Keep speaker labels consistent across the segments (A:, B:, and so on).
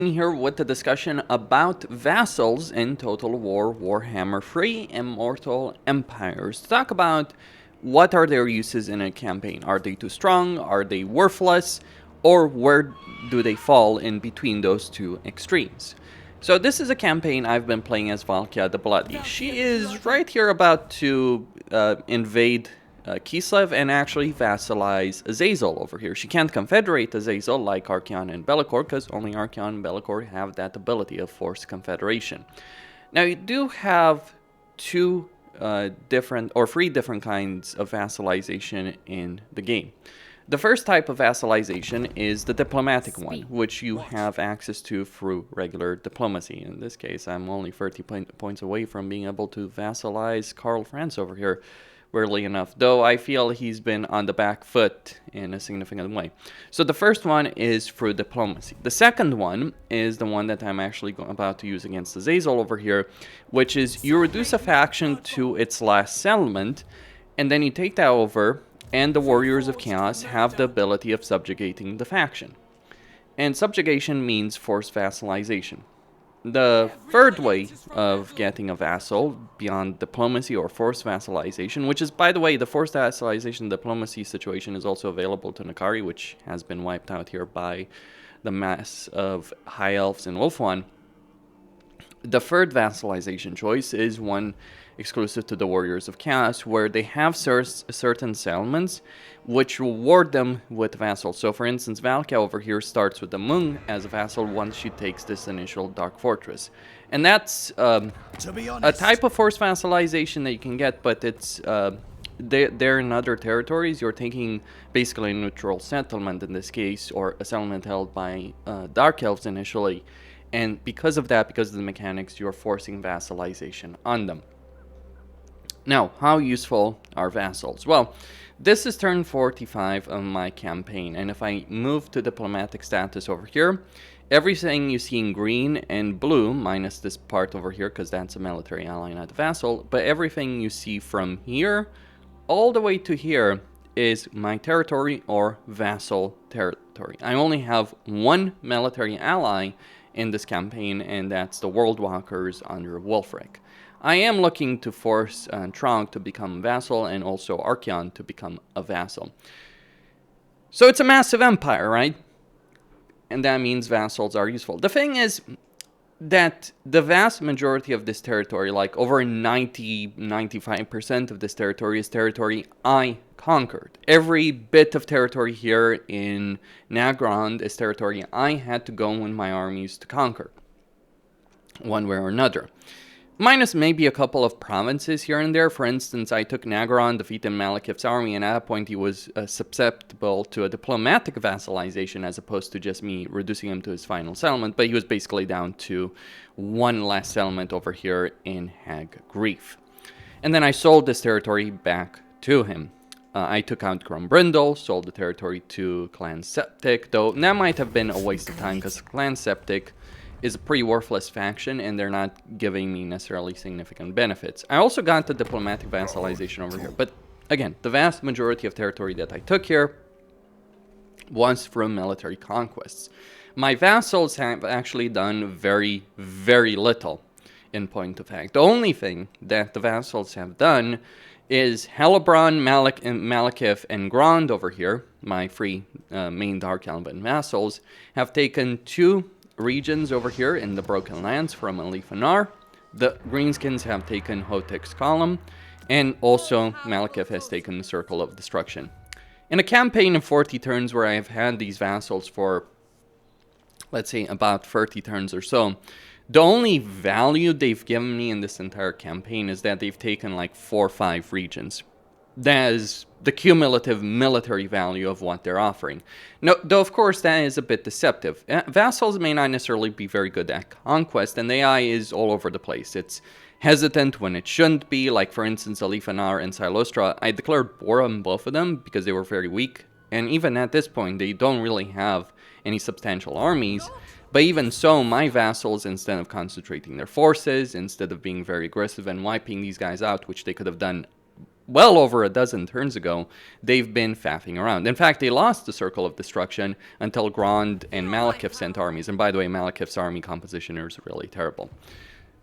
A: Here with the discussion about Vassals in Total War Warhammer 3 Immortal Empires. To talk about what are their uses in a campaign. Are they too strong? Are they worthless? Or where do they fall in between those two extremes? So this is a campaign I've been playing as Valkia the Bloody. She is right here about to invade Kislev and actually vassalize Azazel over here. She can't confederate Azazel like Archaon and Be'lakor, because only Archaon and Be'lakor have that ability of forced confederation. Now you do have three different kinds of vassalization in the game. The first type of vassalization is the diplomatic one, which you have access to through regular diplomacy. In this case, I'm only 30 points away from being able to vassalize Karl Franz over here, weirdly enough, though I feel he's been on the back foot in a significant way. So the first one is through diplomacy. The second one is the one that I'm actually about to use against Azazel over here, which is you reduce a faction to its last settlement, and then you take that over, and the Warriors of Chaos have the ability of subjugating the faction. And subjugation means forced vassalization. The third way of getting a vassal beyond diplomacy or forced vassalization, which is, by the way, the forced vassalization diplomacy situation is also available to Nakari, which has been wiped out here by the mass of High Elves in Wolf-1. The third vassalization choice is one exclusive to the Warriors of Chaos, where they have certain settlements which reward them with vassals. So for instance, Valkia over here starts with the Mung as a vassal once she takes this initial Dark Fortress. And that's a type of forced vassalization that you can get, but it's they're in other territories. You're taking basically a neutral settlement in this case, or a settlement held by Dark Elves initially. And because of that, because of the mechanics, you're forcing vassalization on them. Now, how useful are vassals? Well, this is turn 45 of my campaign, and if I move to diplomatic status over here, everything you see in green and blue, minus this part over here, because that's a military ally, not a vassal, but everything you see from here all the way to here is my territory or vassal territory. I only have one military ally in this campaign, and that's the Worldwalkers under Wulfric. I am looking to force Trong to become vassal and also Archaon to become a vassal. So it's a massive empire, right? And that means vassals are useful. The thing is that the vast majority of this territory, like over 95% of this territory, is territory I conquered. Every bit of territory here in Nagrand is territory I had to go in my armies to conquer, one way or another. Minus maybe a couple of provinces here and there. For instance, I took Nagaron, defeated Malekith's army, and at that point he was susceptible to a diplomatic vassalization as opposed to just me reducing him to his final settlement, but he was basically down to one last settlement over here in Hag Grief. And then I sold this territory back to him. I took out Grumbrindle, sold the territory to Clan Septic, though that might have been a waste of time because Clan Septic is a pretty worthless faction, and they're not giving me necessarily significant benefits. I also got the diplomatic vassalization over here, but again, the vast majority of territory that I took here was from military conquests. My vassals have actually done very, very little in point of fact. The only thing that the vassals have done is Helebron, Malekith, and Grond over here, my three main Dark Elven vassals, have taken two regions over here in the Broken Lands from Alifanar. The Greenskins have taken Hotek's Column, and also Malekith has taken the Circle of Destruction. In a campaign of 40 turns where I have had these vassals for, let's say, about 30 turns or so, the only value they've given me in this entire campaign is that they've taken like 4 or 5 regions. That is the cumulative military value of what they're offering. No, though, of course, that is a bit deceptive. Vassals may not necessarily be very good at conquest, and the AI is all over the place. It's hesitant when it shouldn't be, like, for instance, Alifanar and Silostra. I declared war on both of them because they were very weak, and even at this point, they don't really have any substantial armies. But even so, my vassals, instead of concentrating their forces, instead of being very aggressive and wiping these guys out, which they could have done well over a dozen turns ago, they've been faffing around. In fact, they lost the Circle of Destruction until Grand and Malekith sent armies. And by the way, Malekith's army composition is really terrible.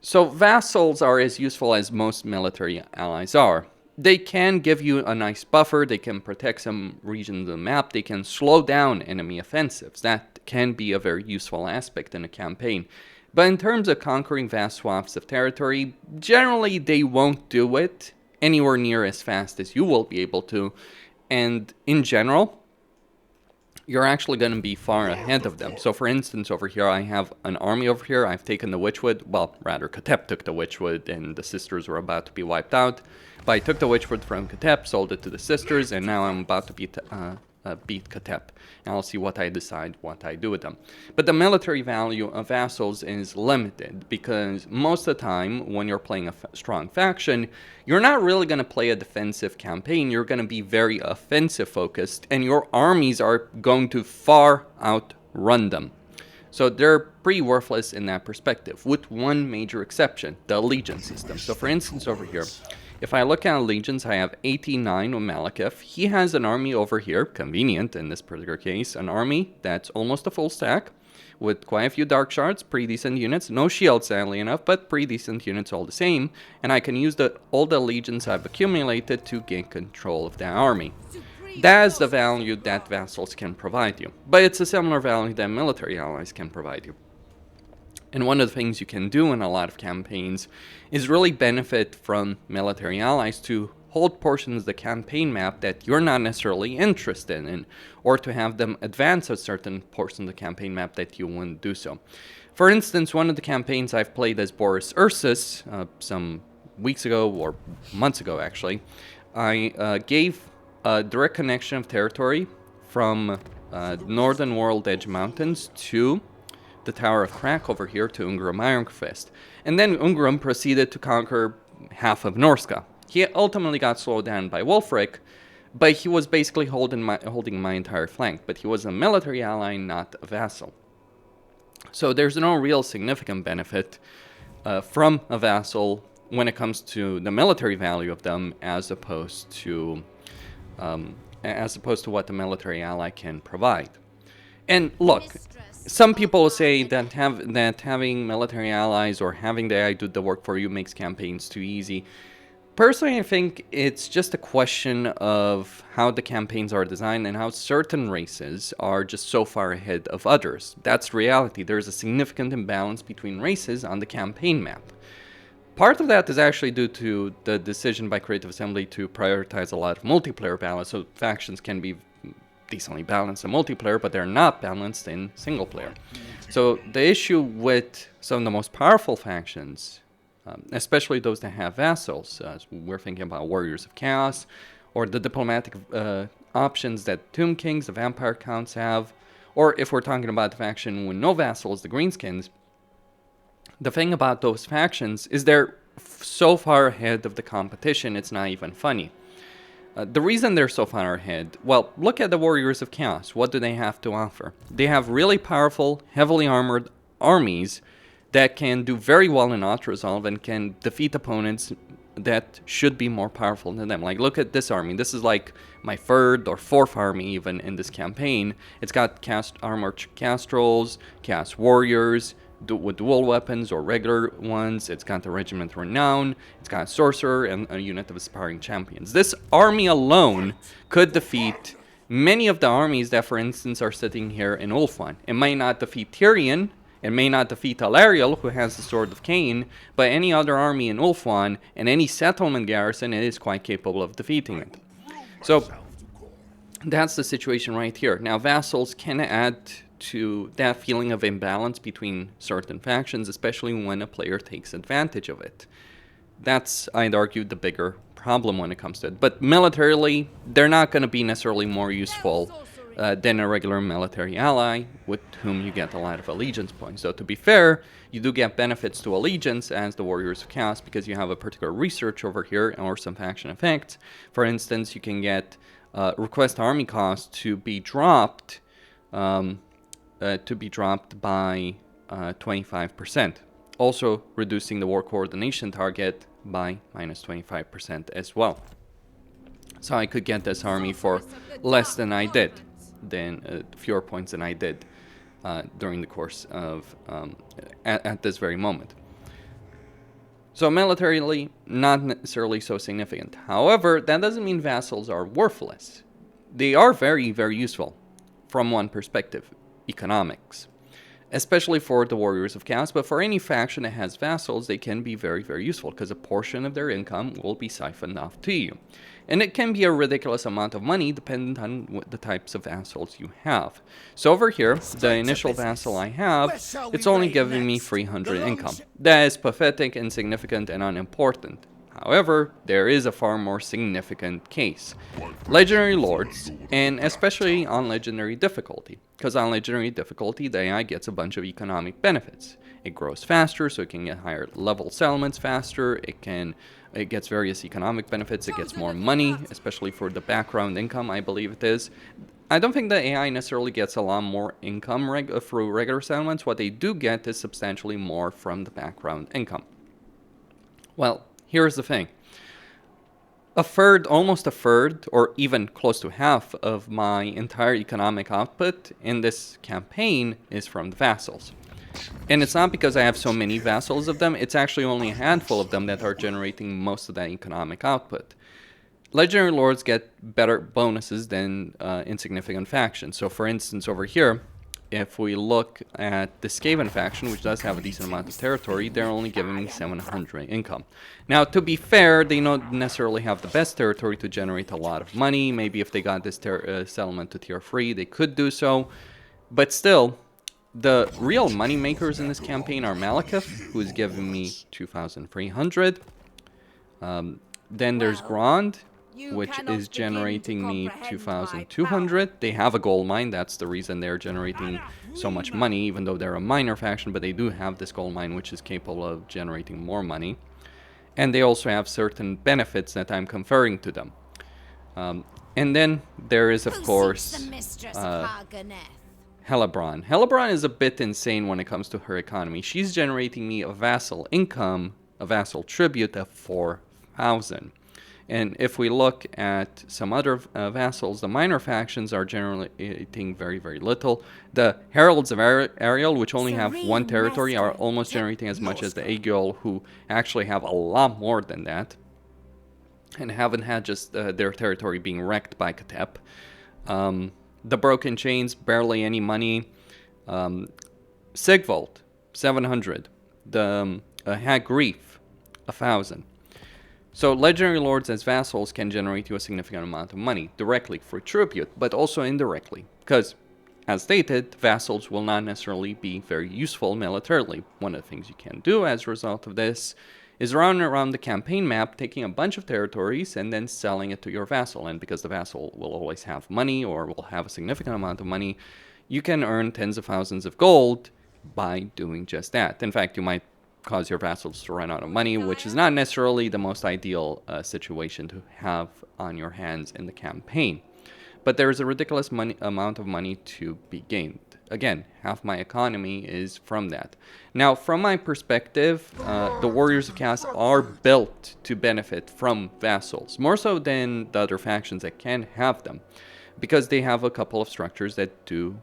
A: So vassals are as useful as most military allies are. They can give you a nice buffer, they can protect some regions of the map, they can slow down enemy offensives. That can be a very useful aspect in a campaign. But in terms of conquering vast swaths of territory, generally they won't do it anywhere near as fast as you will be able to. And in general, you're actually going to be far ahead of them. So for instance, over here, I have an army over here. I've taken the Witchwood. Well, rather, Katep took the Witchwood, and the sisters were about to be wiped out. But I took the Witchwood from Katep, sold it to the sisters, and now I'm about to beat Katep. And I'll see what I decide, what I do with them. But the military value of vassals is limited, because most of the time, when you're playing a strong faction, you're not really going to play a defensive campaign. You're going to be very offensive focused, and your armies are going to far outrun them. So they're pretty worthless in that perspective, with one major exception, the allegiance system. So for instance, over here, if I look at allegiance, I have 89 with Malekith. He has an army over here, convenient in this particular case, an army that's almost a full stack, with quite a few dark shards, pretty decent units. No shields, sadly enough, but pretty decent units all the same. And I can use all the allegiance I've accumulated to gain control of that army. That is the value that vassals can provide you. But it's a similar value that military allies can provide you. And one of the things you can do in a lot of campaigns is really benefit from military allies to hold portions of the campaign map that you're not necessarily interested in, or to have them advance a certain portion of the campaign map that you wouldn't do so. For instance, one of the campaigns I've played as Boris Ursus some weeks ago, or months ago actually, I gave a direct connection of territory from northern World Edge Mountains to the Tower of Crack over here to Ungrum Ironfist. And then Ungrum proceeded to conquer half of Norska. He ultimately got slowed down by Wulfric, but he was basically holding my entire flank. But he was a military ally, not a vassal. So there's no real significant benefit from a vassal when it comes to the military value of them, as opposed to what the military ally can provide. And look, some people say that having military allies or having the AI do the work for you makes campaigns too easy. Personally, I think it's just a question of how the campaigns are designed and how certain races are just so far ahead of others. That's reality. There's a significant imbalance between races on the campaign map. Part of that is actually due to the decision by Creative Assembly to prioritize a lot of multiplayer balance, so factions can be decently balanced in multiplayer, but they're not balanced in single player. So the issue with some of the most powerful factions, especially those that have vassals, we're thinking about Warriors of Chaos, or the diplomatic options that Tomb Kings, the Vampire Counts have, or if we're talking about the faction with no vassals, the Greenskins, the thing about those factions is they're so far ahead of the competition, it's not even funny. The reason they're so far ahead, well, look at the Warriors of Chaos. What do they have to offer? They have really powerful, heavily armored armies that can do very well in auto-resolve and can defeat opponents that should be more powerful than them. Like, look at this army. This is like my third or fourth army even in this campaign. It's got armored Castrals, Chaos Warriors, with dual weapons or regular ones. It's got the Regiment Renown, it's got a Sorcerer, and a unit of Aspiring Champions. This army alone could defeat many of the armies that, for instance, are sitting here in Ulthuan. It may not defeat Tyrion, it may not defeat Alariel, who has the Sword of Cain, but any other army in Ulthuan and any settlement garrison, it is quite capable of defeating it. So that's the situation right here. Now, vassals can add to that feeling of imbalance between certain factions, especially when a player takes advantage of it. That's, I'd argue, the bigger problem when it comes to it. But militarily, they're not going to be necessarily more useful than a regular military ally with whom you get a lot of allegiance points. So to be fair, you do get benefits to allegiance as the Warriors of Chaos because you have a particular research over here or some faction effects. For instance, you can get request army cost to be dropped by 25%. Also reducing the war coordination target by minus 25% as well. So I could get this army for less than I did, fewer points than I did during the course of, at this very moment. So militarily, not necessarily so significant. However, that doesn't mean vassals are worthless. They are very, very useful from one perspective, economics. Especially for the Warriors of Chaos, but for any faction that has vassals, they can be very, very useful because a portion of their income will be siphoned off to you. And it can be a ridiculous amount of money depending on what the types of vassals you have. So over here, the initial vassal I have, it's only giving me 300 income. That is pathetic, insignificant, and unimportant. However, there is a far more significant case. Legendary Lords, and especially on Legendary difficulty. Because on Legendary difficulty, the AI gets a bunch of economic benefits. It grows faster, so it can get higher level settlements faster. It gets various economic benefits. It gets more money, especially for the background income, I believe it is. I don't think the AI necessarily gets a lot more income through regular settlements. What they do get is substantially more from the background income. Well, here's the thing. Almost a third, or even close to half of my entire economic output in this campaign is from the vassals. And it's not because I have so many vassals of them, it's actually only a handful of them that are generating most of that economic output. Legendary Lords get better bonuses than insignificant factions. So for instance, over here, if we look at the Skaven faction, which does have a decent amount of territory, they're only giving me 700 income. Now, to be fair, they don't necessarily have the best territory to generate a lot of money. Maybe if they got this settlement to tier 3, they could do so. But still, the real money makers in this campaign are Malekith, who's giving me 2,300. Then there's Grand, which is generating me 2,200. They have a gold mine. That's the reason they're generating so much money, even though they're a minor faction, but they do have this gold mine, which is capable of generating more money. And they also have certain benefits that I'm conferring to them. And then there is, of course, Hellebron. Hellebron is a bit insane when it comes to her economy. She's generating me a vassal income, a vassal tribute of 4,000. And if we look at some other vassals, the minor factions are generating very, very little. The Heralds of Ariel, which only have one territory, are almost generating as much as the Aegiol, who actually have a lot more than that. And haven't had just their territory being wrecked by Katep. The Broken Chains, barely any money. Sigvold, 700. The Hag Grief, 1,000. So Legendary Lords as vassals can generate you a significant amount of money, directly for tribute, but also indirectly. Because, as stated, vassals will not necessarily be very useful militarily. One of the things you can do as a result of this is run around the campaign map, taking a bunch of territories and then selling it to your vassal. And because the vassal will always have money, or will have a significant amount of money, you can earn tens of thousands of gold by doing just that. In fact, you might cause your vassals to run out of money, which is not necessarily the most ideal situation to have on your hands in the campaign. But there's a ridiculous amount of money to be gained. Again, half my economy is from that. Now, from my perspective, the Warriors of Chaos are built to benefit from vassals, more so than the other factions that can have them, because they have a couple of structures that do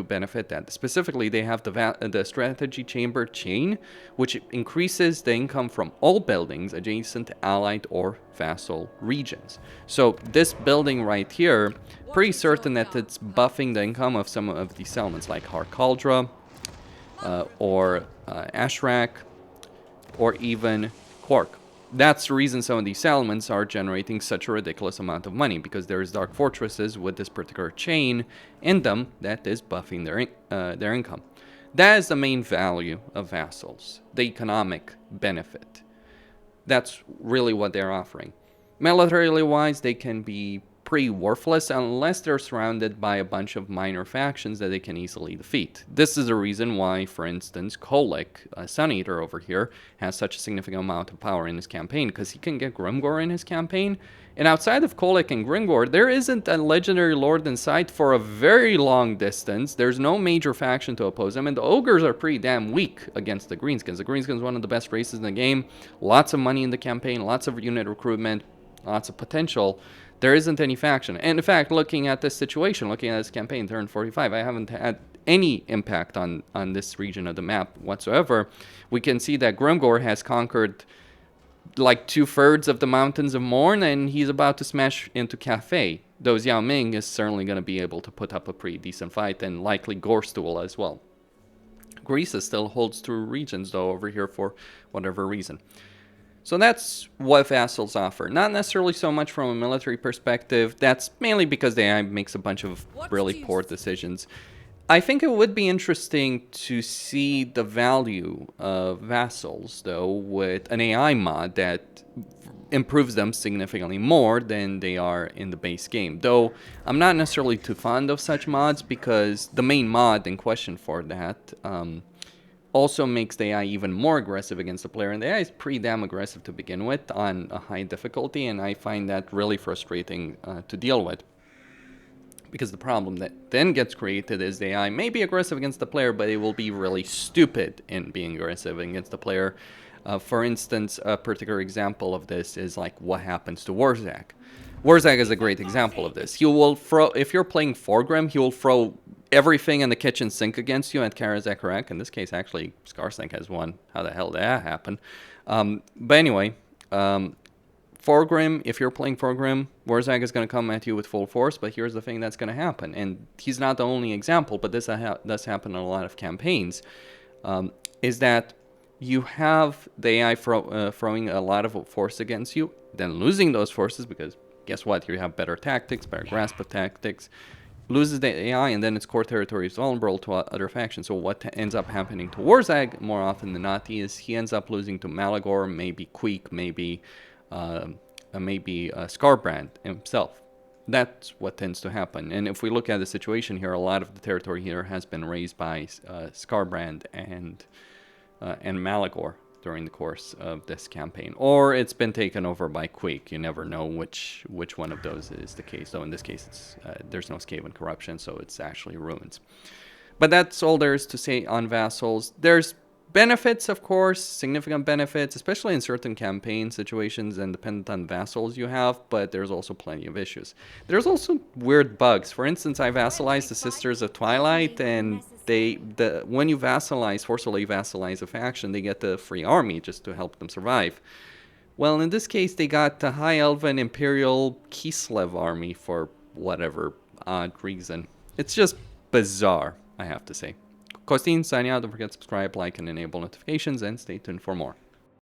A: benefit that. Specifically, they have the strategy chamber chain, which increases the income from all buildings adjacent to allied or vassal regions. So this building right here, pretty certain that it's buffing the income of some of these settlements like Harkaldra, or Ashrak, or even Quark. That's the reason some of these settlements are generating such a ridiculous amount of money, because there's dark fortresses with this particular chain in them that is buffing their income. That is the main value of vassals, the economic benefit. That's really what they're offering. Militarily wise, they can be pretty worthless unless they're surrounded by a bunch of minor factions that they can easily defeat. This is the reason why, for instance, Kolic, Sun Eater over here, has such a significant amount of power in his campaign, because he can get Grimgor in his campaign. And outside of Kolic and Grimgor, there isn't a legendary lord in sight for a very long distance. There's no major faction to oppose them, and the Ogres are pretty damn weak against the Greenskins. The Greenskins are one of the best races in the game. Lots of money in the campaign, lots of unit recruitment. lots of potential, there isn't any faction. And in fact, looking at this situation, looking at this campaign, turn 45, I haven't had any impact on this region of the map whatsoever. We can see that Grimgor has conquered like 2/3 of the Mountains of Morn, and he's about to smash into Cafe. Though Xiao Ming is certainly going to be able to put up a pretty decent fight, and likely Gorstool as well. Greece still holds 2 regions, though, over here for whatever reason. So that's what Vassals offer. Not necessarily so much from a military perspective. That's mainly because the AI makes a bunch of really poor decisions. I think it would be interesting to see the value of Vassals, though, with an AI mod that improves them significantly more than they are in the base game. Though I'm not necessarily too fond of such mods, because the main mod in question for that also makes the AI even more aggressive against the player, and the AI is pretty damn aggressive to begin with on a high difficulty, and I find that really frustrating to deal with. Because the problem that then gets created is the AI may be aggressive against the player, but it will be really stupid in being aggressive against the player. For instance, a particular example of this is like what happens to Warzag. Warzag is a great example of this. He will throw, if you're playing Forgrim, he will throw everything in the kitchen sink against you at Karazakharek. In this case, actually, Skarsync has won. How the hell did that happen? But anyway, Forgrim, if you're playing Forgrim, Warzag is going to come at you with full force, but here's the thing that's going to happen. And he's not the only example, but this does happen in a lot of campaigns, is that you have the AI throwing a lot of force against you, then losing those forces because, guess what, you have better tactics, better grasp of tactics, loses the AI, and then its core territory is vulnerable to other factions. So what ends up happening to Warzag, more often than not, is he ends up losing to Malagor, maybe Queek, maybe Skarbrand himself. That's what tends to happen. And if we look at the situation here, a lot of the territory here has been raised by Skarbrand and Malagor during the course of this campaign, or it's been taken over by Quake. You never know which one of those is the case. Though in this case, it's there's no Skaven corruption, so it's actually ruins. But that's all there is to say on Vassals. There's benefits, of course, significant benefits, especially in certain campaign situations and dependent on vassals you have, but there's also plenty of issues. There's also weird bugs. For instance, I vassalized the Sisters of Twilight, and when you forcibly vassalize a faction, they get the free army just to help them survive. Well, in this case, they got the High Elven Imperial Kislev army for whatever odd reason. It's just bizarre, I have to say. Costin signing out. Don't forget to subscribe, like, and enable notifications, and stay tuned for more.